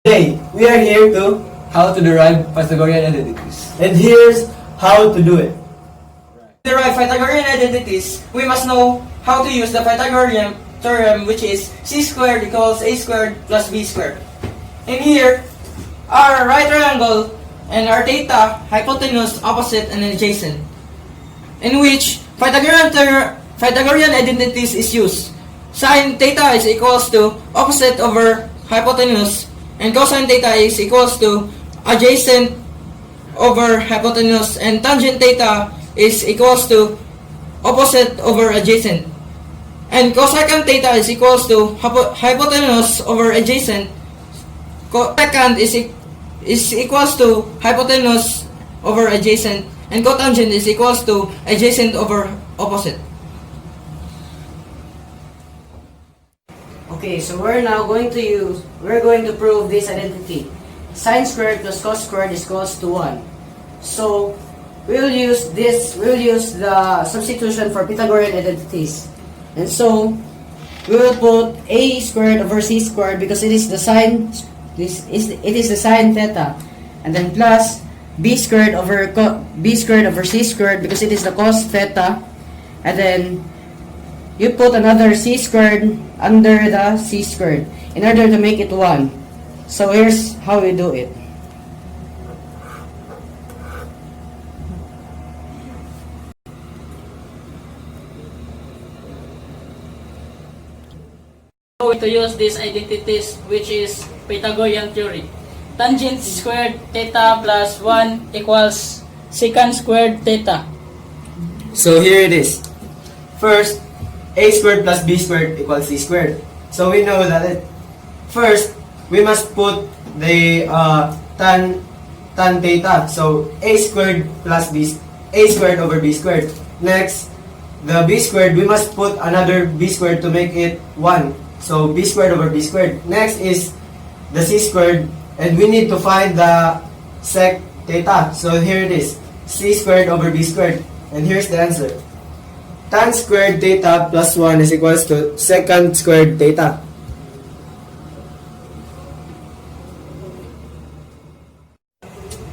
Today, we are here to, How to derive Pythagorean identities. and here's how to do it. To derive Pythagorean identities, we must know how to use the Pythagorean theorem, which is c squared equals a squared plus b squared. And here, our right triangle and our theta, hypotenuse, opposite, and adjacent, in which Pythagorean identities is used. Sin theta is equals to opposite over hypotenuse, and cosine theta is equals to adjacent over hypotenuse, and tangent theta is equals to opposite over adjacent. And cosecant theta is equals to hypotenuse over adjacent. Cosecant is equals to hypotenuse over adjacent, and cotangent is equals to adjacent over opposite. Okay, so we're going to prove this identity. Sine squared plus cos squared is equals to 1. So we'll use the substitution for Pythagorean identities. And so we will put a squared over c squared because it is the sine theta, and then plus b squared over c squared because it is the cos theta, and then you put another c squared under the c squared in order to make it 1. So here's how we do it. We're going to use these identities, which is Pythagorean theory. Tangent squared theta plus 1 equals secant squared theta. So here it is. First, a squared plus b squared equals c squared. So we know that first, we must put the tan theta. So a squared plus a squared over b squared. Next, the b squared, we must put another b squared to make it 1. So b squared over b squared. Next is the c squared, and we need to find the sec theta. So here it is, c squared over b squared. And here's the answer. Tan squared theta plus 1 is equals to secant squared theta.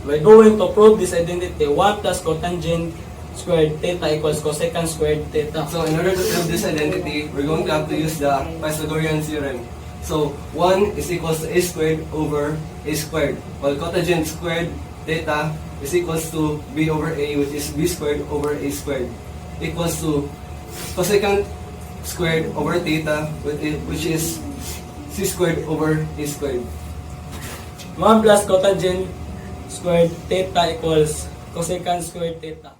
We're going to prove this identity. 1 plus cotangent squared theta equals cosecant squared theta. So in order to prove this identity, we're going to have to use the Pythagorean theorem. So 1 is equals to a squared over a squared, while cotangent squared theta is equals to b over a, which is b squared over a squared, equals to cosecant squared over theta, which is c squared over a squared. 1 plus cotangent squared theta equals cosecant squared theta.